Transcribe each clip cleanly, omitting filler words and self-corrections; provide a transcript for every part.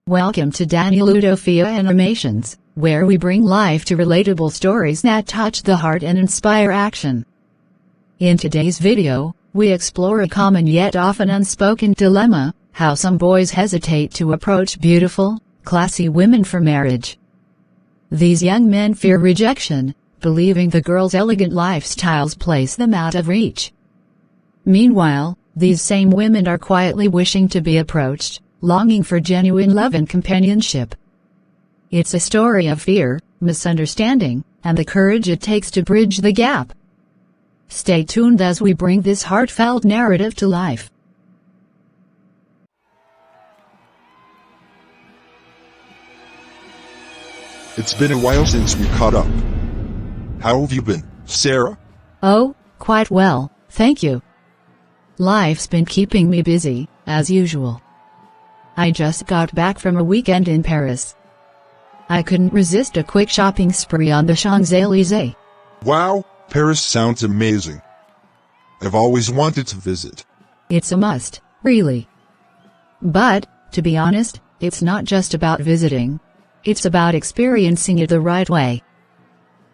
Welcome to Danny Ludofia Animations, where we bring life to relatable stories that touch the heart and inspire action. In today's video, we explore a common yet often unspoken dilemma: how some boys hesitate to approach beautiful, classy women for marriage. These young men fear rejection, believing the girls' elegant lifestyles place them out of reach. Meanwhile, these same women are quietly wishing to be approached, longing for genuine love and companionship. It's a story of fear, misunderstanding, and the courage it takes to bridge the gap. Stay tuned as we bring this heartfelt narrative to life. It's been a while since we caught up. How have you been, Sarah? Oh, quite well, thank you. Life's been keeping me busy, as usual. I just got back from a weekend in Paris. I couldn't resist a quick shopping spree on the Champs-Élysées. Wow, Paris sounds amazing. I've always wanted to visit. It's a must, really. But, to be honest, it's not just about visiting. It's about experiencing it the right way.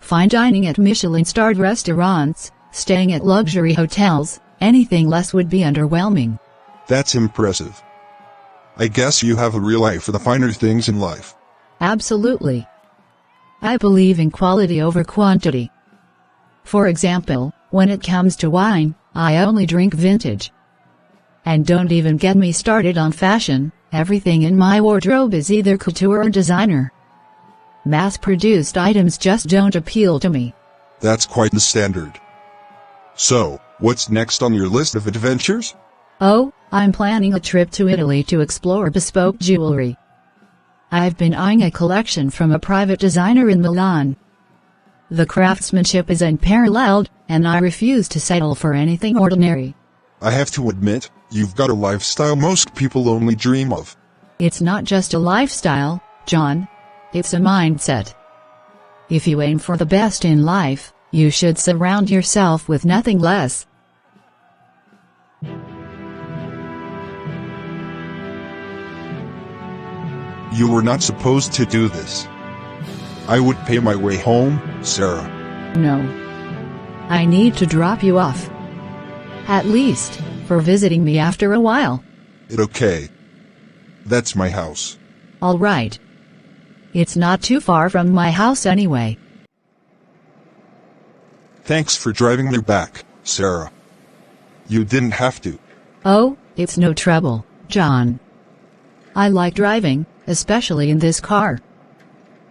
Fine dining at Michelin-starred restaurants, staying at luxury hotels, anything less would be underwhelming. That's impressive. I guess you have a real eye for the finer things in life. Absolutely. I believe in quality over quantity. For example, when it comes to wine, I only drink vintage. And don't even get me started on fashion. Everything in my wardrobe is either couture or designer. Mass-produced items just don't appeal to me. That's quite the standard. So, what's next on your list of adventures? Oh, I'm planning a trip to Italy to explore bespoke jewelry. I've been eyeing a collection from a private designer in Milan. The craftsmanship is unparalleled, and I refuse to settle for anything ordinary. I have to admit, you've got a lifestyle most people only dream of. It's not just a lifestyle, John. It's a mindset. If you aim for the best in life, you should surround yourself with nothing less. You were not supposed to do this. I would pay my way home, Sarah. No. I need to drop you off. At least, for visiting me after a while. Okay. That's my house. All right. It's not too far from my house anyway. Thanks for driving me back, Sarah. You didn't have to. Oh, it's no trouble, John. I like driving, especially in this car.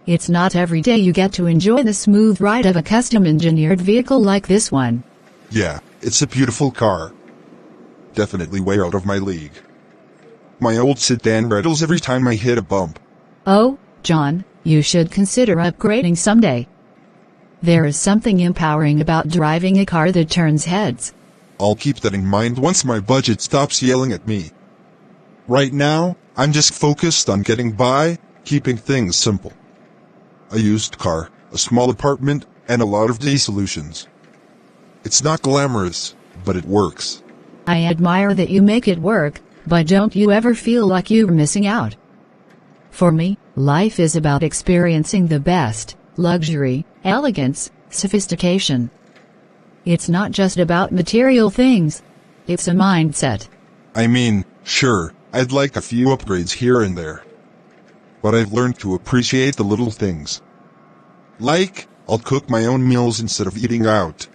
It's not every day you get to enjoy the smooth ride of a custom-engineered vehicle like this one. Yeah, it's a beautiful car. Definitely way out of my league. My old sedan rattles every time I hit a bump. Oh, John, you should consider upgrading someday. There is something empowering about driving a car that turns heads. I'll keep that in mind once my budget stops yelling at me. Right now, I'm just focused on getting by, keeping things simple. A used car, a small apartment, and a lot of day solutions. It's not glamorous, but it works. I admire that you make it work, but don't you ever feel like you're missing out? For me, life is about experiencing the best: luxury, elegance, sophistication. It's not just about material things. It's a mindset. I mean, sure, I'd like a few upgrades here and there. But I've learned to appreciate the little things. Like, I'll cook my own meals instead of eating out.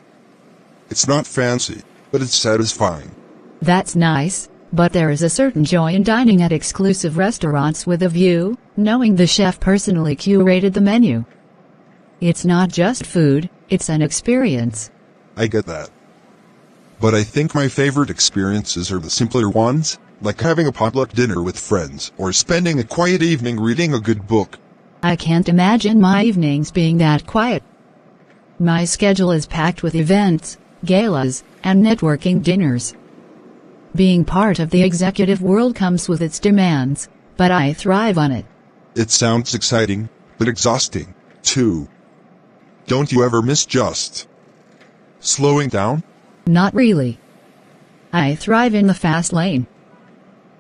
It's not fancy, but it's satisfying. That's nice, but there is a certain joy in dining at exclusive restaurants with a view, knowing the chef personally curated the menu. It's not just food, it's an experience. I get that. But I think my favorite experiences are the simpler ones, like having a potluck dinner with friends or spending a quiet evening reading a good book. I can't imagine my evenings being that quiet. My schedule is packed with events, galas, and networking dinners. Being part of the executive world comes with its demands, but I thrive on it. It sounds exciting, but exhausting, too. Don't you ever miss just slowing down? Not really. I thrive in the fast lane.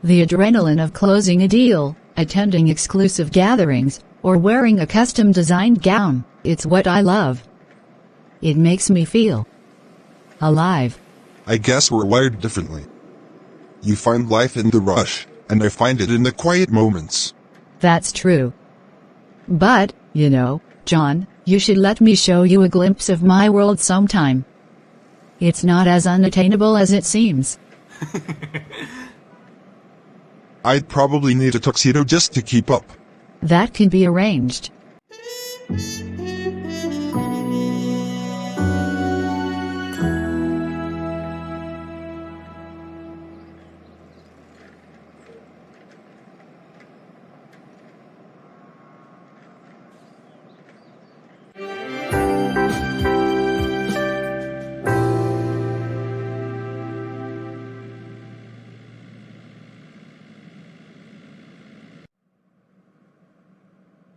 The adrenaline of closing a deal, attending exclusive gatherings, or wearing a custom-designed gown. It's what I love. It makes me feel alive. I guess we're wired differently. You find life in the rush, and I find it in the quiet moments. That's true. But, you know, John, you should let me show you a glimpse of my world sometime. It's not as unattainable as it seems. I'd probably need a tuxedo just to keep up. That can be arranged.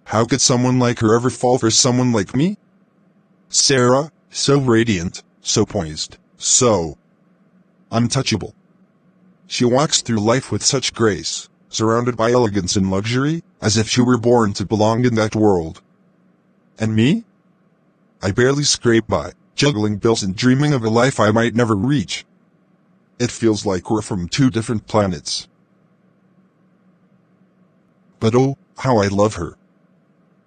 How could someone like her ever fall for someone like me? Sarah, so radiant, so poised, so untouchable. She walks through life with such grace, surrounded by elegance and luxury, as if she were born to belong in that world. And me? I barely scrape by, juggling bills and dreaming of a life I might never reach. It feels like we're from two different planets. But oh, how I love her.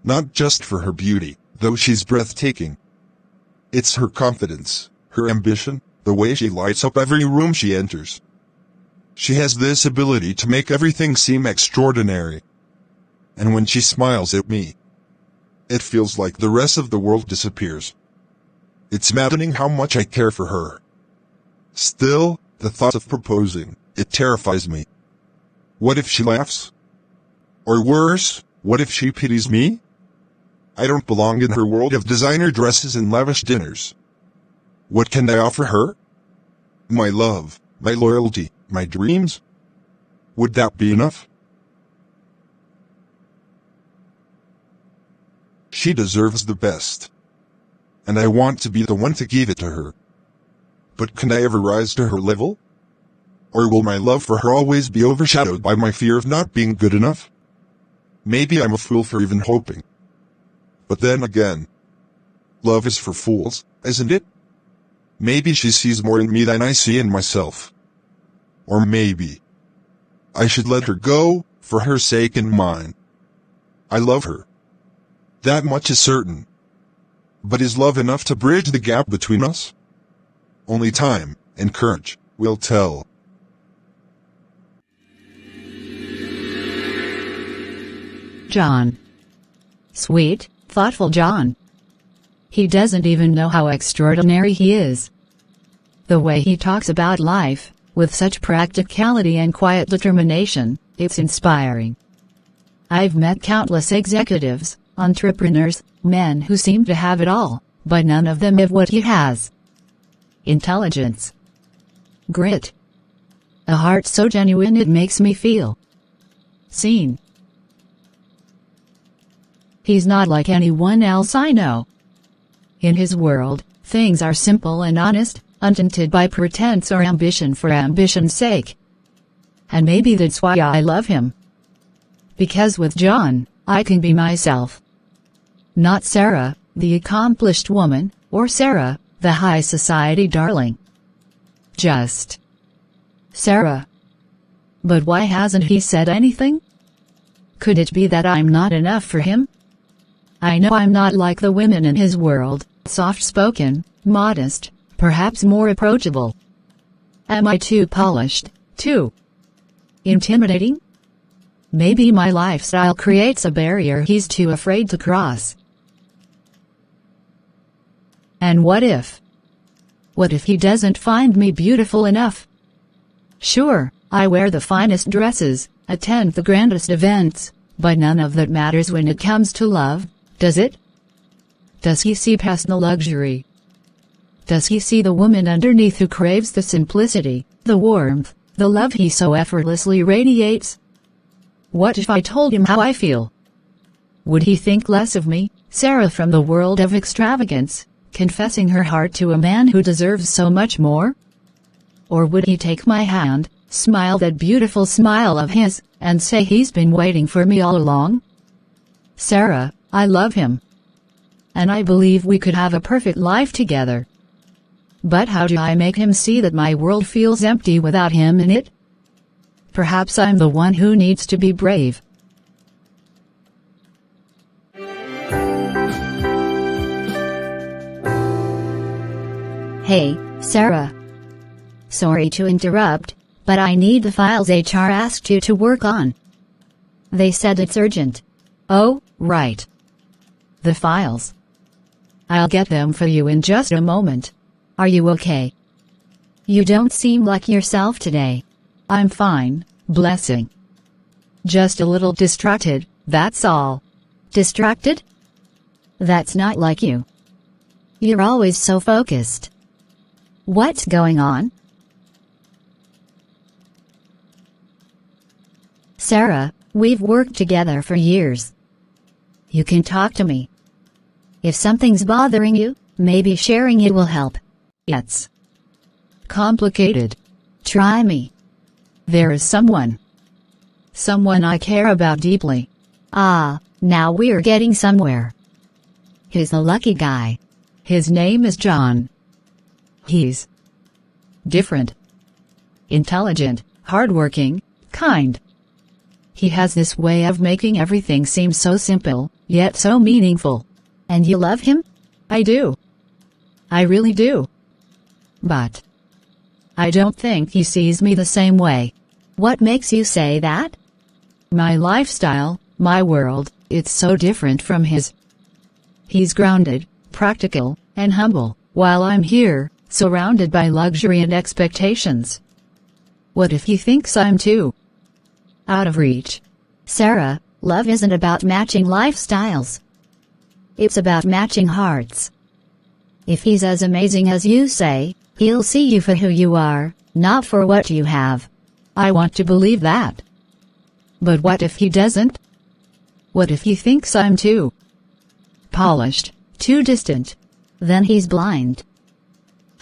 Not just for her beauty, though she's breathtaking. It's her confidence, her ambition, the way she lights up every room she enters. She has this ability to make everything seem extraordinary. And when she smiles at me, it feels like the rest of the world disappears. It's maddening how much I care for her. Still, the thought of proposing, it terrifies me. What if she laughs? Or worse, what if she pities me? I don't belong in her world of designer dresses and lavish dinners. What can I offer her? My love, my loyalty, my dreams? Would that be enough? She deserves the best. And I want to be the one to give it to her. But can I ever rise to her level? Or will my love for her always be overshadowed by my fear of not being good enough? Maybe I'm a fool for even hoping. But then again, love is for fools, isn't it? Maybe she sees more in me than I see in myself. Or maybe I should let her go, for her sake and mine. I love her. That much is certain. But is love enough to bridge the gap between us? Only time and courage will tell. John. Sweet, thoughtful John. He doesn't even know how extraordinary he is. The way he talks about life, with such practicality and quiet determination, it's inspiring. I've met countless executives, entrepreneurs, men who seem to have it all, but none of them have what he has. Intelligence. Grit. A heart so genuine it makes me feel seen. He's not like anyone else I know. In his world, things are simple and honest, untainted by pretense or ambition for ambition's sake. And maybe that's why I love him. Because with John, I can be myself. Not Sarah, the accomplished woman, or Sarah, the high society darling. Just Sarah. But why hasn't he said anything? Could it be that I'm not enough for him? I know I'm not like the women in his world, soft-spoken, modest, perhaps more approachable. Am I too polished, too intimidating? Maybe my lifestyle creates a barrier he's too afraid to cross. And what if? What if he doesn't find me beautiful enough? Sure, I wear the finest dresses, attend the grandest events, but none of that matters when it comes to love, does it? Does he see past the luxury? Does he see the woman underneath who craves the simplicity, the warmth, the love he so effortlessly radiates? What if I told him how I feel? Would he think less of me, Sarah from the world of extravagance, confessing her heart to a man who deserves so much more? Or would he take my hand, smile that beautiful smile of his, and say he's been waiting for me all along? Sarah, I love him. And I believe we could have a perfect life together. But how do I make him see that my world feels empty without him in it? Perhaps I'm the one who needs to be brave. Hey, Sarah. Sorry to interrupt, but I need the files HR asked you to work on. They said it's urgent. Oh, right. The files. I'll get them for you in just a moment. Are you okay? You don't seem like yourself today. I'm fine, blessing. Just a little distracted, that's all. Distracted? That's not like you. You're always so focused. What's going on? Sarah, we've worked together for years. You can talk to me. If something's bothering you, maybe sharing it will help. It's complicated. Try me. There is someone I care about deeply. Ah, now we're getting somewhere. Who's the lucky guy? His name is John. He's different, intelligent, hardworking, kind. He has this way of making everything seem so simple, yet so meaningful. And you love him? I do. I really do. But I don't think he sees me the same way. What makes you say that? My lifestyle, my world, it's so different from his. He's grounded, practical, and humble, while I'm here, surrounded by luxury and expectations. What if he thinks I'm too out of reach? Sarah, love isn't about matching lifestyles. It's about matching hearts. If he's as amazing as you say, he'll see you for who you are, not for what you have. I want to believe that. But what if he doesn't? What if he thinks I'm too polished, too distant? Then he's blind.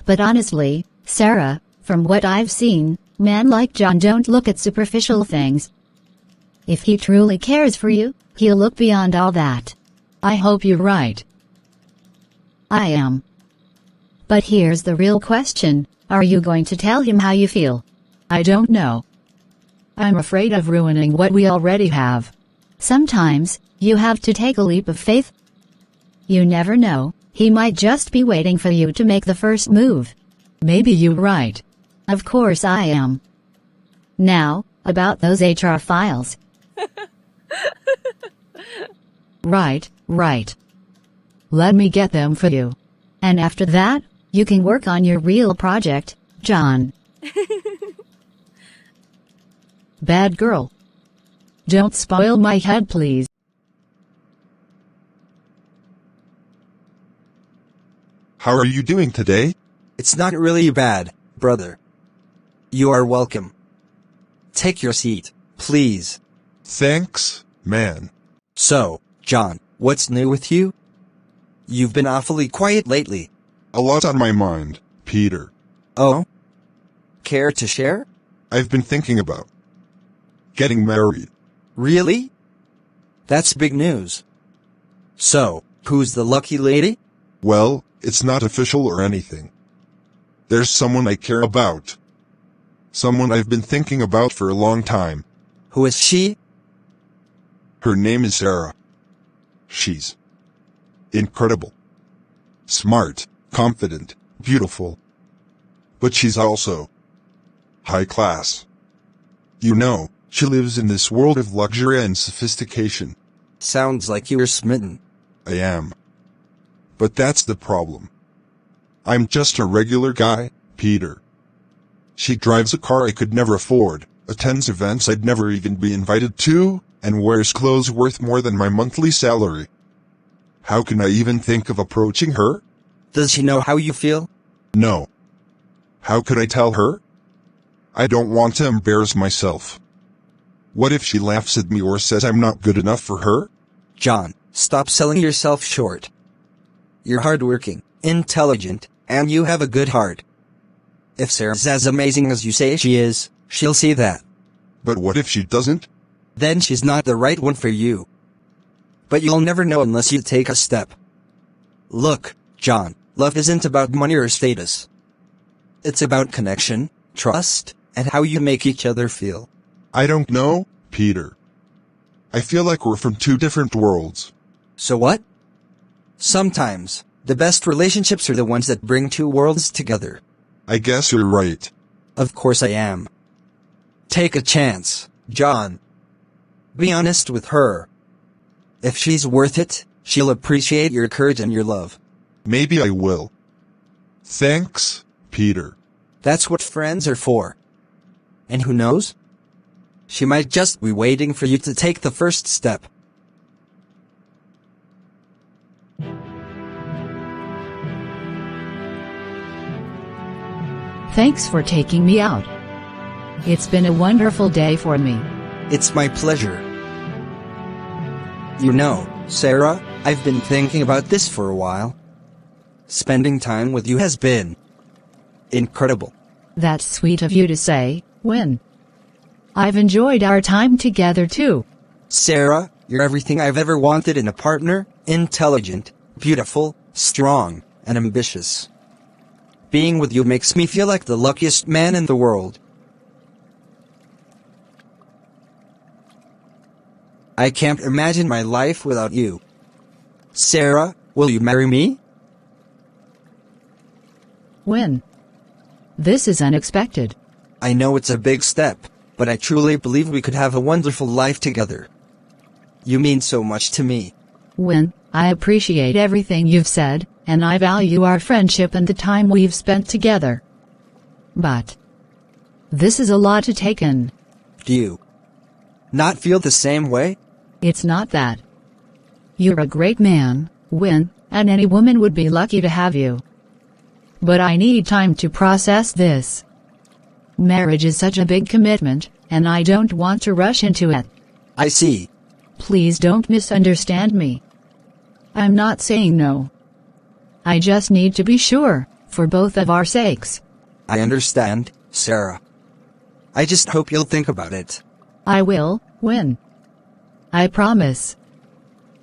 But honestly, Sarah, from what I've seen, men like John don't look at superficial things. If he truly cares for you, he'll look beyond all that. I hope you're right. I am. But here's the real question, are you going to tell him how you feel? I don't know. I'm afraid of ruining what we already have. Sometimes, you have to take a leap of faith. You never know, he might just be waiting for you to make the first move. Maybe you're right. Of course I am. Now, about those HR files. Right. Let me get them for you. And after that, you can work on your real project, John. Bad girl. Don't spoil my head, please. How are you doing today? It's not really bad, brother. You are welcome. Take your seat, please. Thanks, man. So, John, what's new with you? You've been awfully quiet lately. A lot on my mind, Peter. Oh? Care to share? I've been thinking about getting married. Really? That's big news. So, who's the lucky lady? Well, it's not official or anything. There's someone I care about. Someone I've been thinking about for a long time. Who is she? Her name is Sarah. She's incredible. Smart, confident, beautiful. But she's also high class. You know, she lives in this world of luxury and sophistication. Sounds like you're smitten. I am. But that's the problem. I'm just a regular guy, Peter. She drives a car I could never afford, attends events I'd never even be invited to, and wears clothes worth more than my monthly salary. How can I even think of approaching her? Does she know how you feel? No. How could I tell her? I don't want to embarrass myself. What if she laughs at me or says I'm not good enough for her? John, stop selling yourself short. You're hardworking, intelligent, and you have a good heart. If Sarah's as amazing as you say she is, She'll see that. But what if she doesn't? Then she's not the right one for you. But you'll never know unless you take a step. Look, John, love isn't about money or status. It's about connection, trust, and how you make each other feel. I don't know, Peter. I feel like we're from two different worlds. So what? Sometimes, the best relationships are the ones that bring two worlds together. I guess you're right. Of course I am. Take a chance, John. Be honest with her. If she's worth it, she'll appreciate your courage and your love. Maybe I will. Thanks, Peter. That's what friends are for. And who knows? She might just be waiting for you to take the first step. Thanks for taking me out. It's been a wonderful day for me. It's my pleasure. You know, Sarah, I've been thinking about this for a while. Spending time with you has been incredible. That's sweet of you to say, Win. I've enjoyed our time together too. Sarah, you're everything I've ever wanted in a partner: intelligent, beautiful, strong, and ambitious. Being with you makes me feel like the luckiest man in the world. I can't imagine my life without you. Sarah, will you marry me? Win. This is unexpected. I know it's a big step, but I truly believe we could have a wonderful life together. You mean so much to me. Win, I appreciate everything you've said, and I value our friendship and the time we've spent together. But this is a lot to take in. Do you not feel the same way? It's not that. You're a great man, Win, and any woman would be lucky to have you. But I need time to process this. Marriage is such a big commitment, and I don't want to rush into it. I see. Please don't misunderstand me. I'm not saying no. I just need to be sure, for both of our sakes. I understand, Sarah. I just hope you'll think about it. I will, Win. I promise.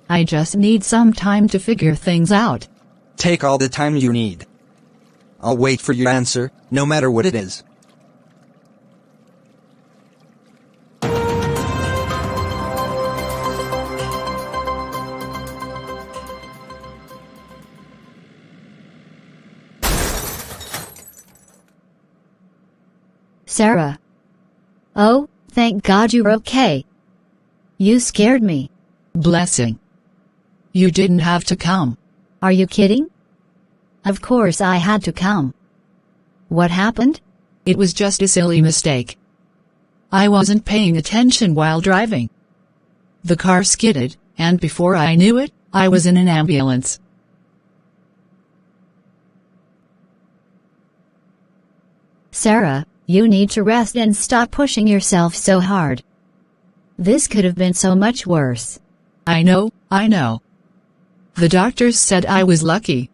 I just need some time to figure things out. Take all the time you need. I'll wait for your answer, no matter what it is. Sarah. Oh, thank God you're okay. You scared me. Blessing. You didn't have to come. Are you kidding? Of course I had to come. What happened? It was just a silly mistake. I wasn't paying attention while driving. The car skidded, and before I knew it, I was in an ambulance. Sarah, you need to rest and stop pushing yourself so hard. This could have been so much worse. I know. The doctors said I was lucky.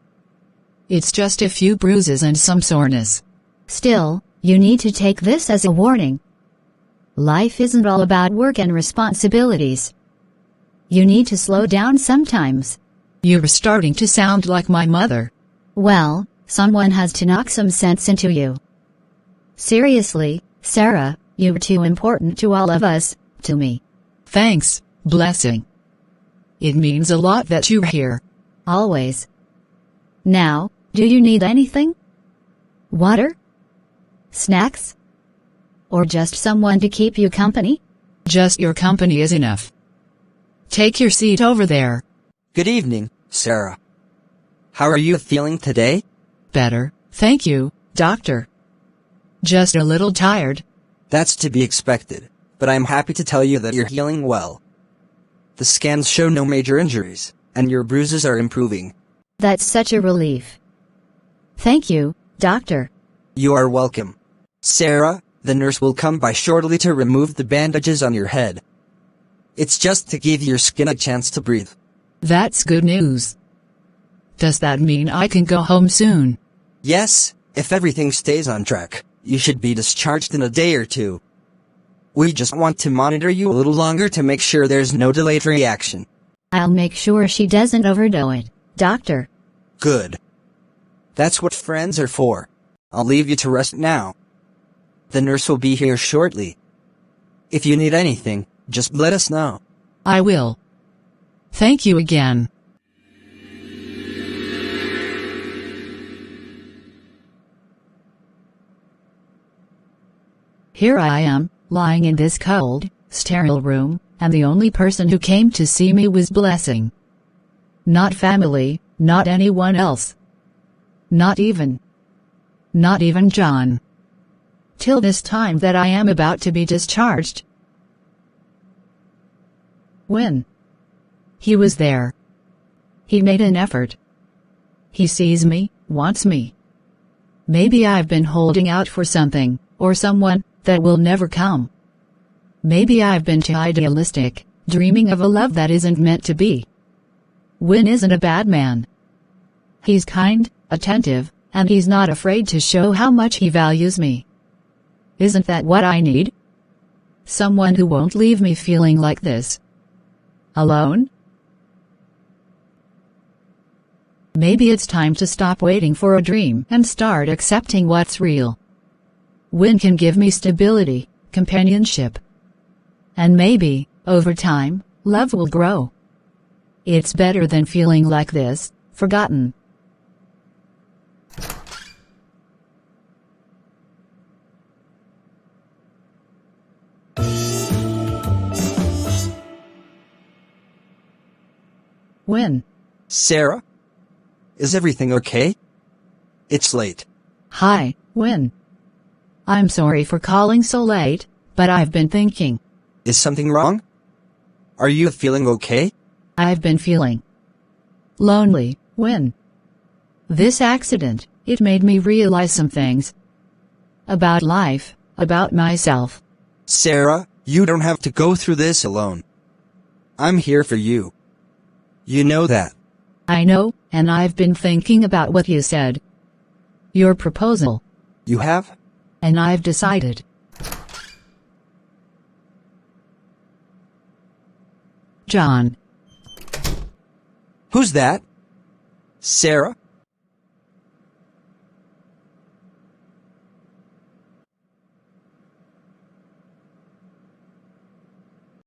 It's just a few bruises and some soreness. Still, you need to take this as a warning. Life isn't all about work and responsibilities. You need to slow down sometimes. You're starting to sound like my mother. Well, someone has to knock some sense into you. Seriously, Sarah, you're too important to all of us, to me. Thanks, Blessing. It means a lot that you're here. Always. Now, do you need anything? Water? Snacks? Or just someone to keep you company? Just your company is enough. Take your seat over there. Good evening, Sarah. How are you feeling today? Better, thank you, doctor. Just a little tired. That's to be expected, but I'm happy to tell you that you're healing well. The scans show no major injuries, and your bruises are improving. That's such a relief. Thank you, doctor. You are welcome. Sarah, the nurse will come by shortly to remove the bandages on your head. It's just to give your skin a chance to breathe. That's good news. Does that mean I can go home soon? Yes, if everything stays on track. You should be discharged in a day or two. We just want to monitor you a little longer to make sure there's no delayed reaction. I'll make sure she doesn't overdo it, doctor. Good. That's what friends are for. I'll leave you to rest now. The nurse will be here shortly. If you need anything, just let us know. I will. Thank you again. Here I am, lying in this cold, sterile room, and the only person who came to see me was Blessing. Not family, not anyone else. Not even John. Till this time that I am about to be discharged. When he was there, he made an effort. He sees me, wants me. Maybe I've been holding out for something, or someone, that will never come. Maybe I've been too idealistic, dreaming of a love that isn't meant to be. Win isn't a bad man. He's kind, attentive, and he's not afraid to show how much he values me. Isn't that what I need? Someone who won't leave me feeling like this. Alone? Maybe it's time to stop waiting for a dream and start accepting what's real. Win can give me stability, companionship. And maybe, over time, love will grow. It's better than feeling like this, forgotten. Win. Sarah? Is everything okay? It's late. Hi, Win. I'm sorry for calling so late, but I've been thinking. Is something wrong? Are you feeling okay? I've been feeling lonely, Win. This accident, it made me realize some things. About life, about myself. Sarah, you don't have to go through this alone. I'm here for you. You know that. I know, and I've been thinking about what you said. Your proposal. You have? And I've decided. John. Who's that? Sarah?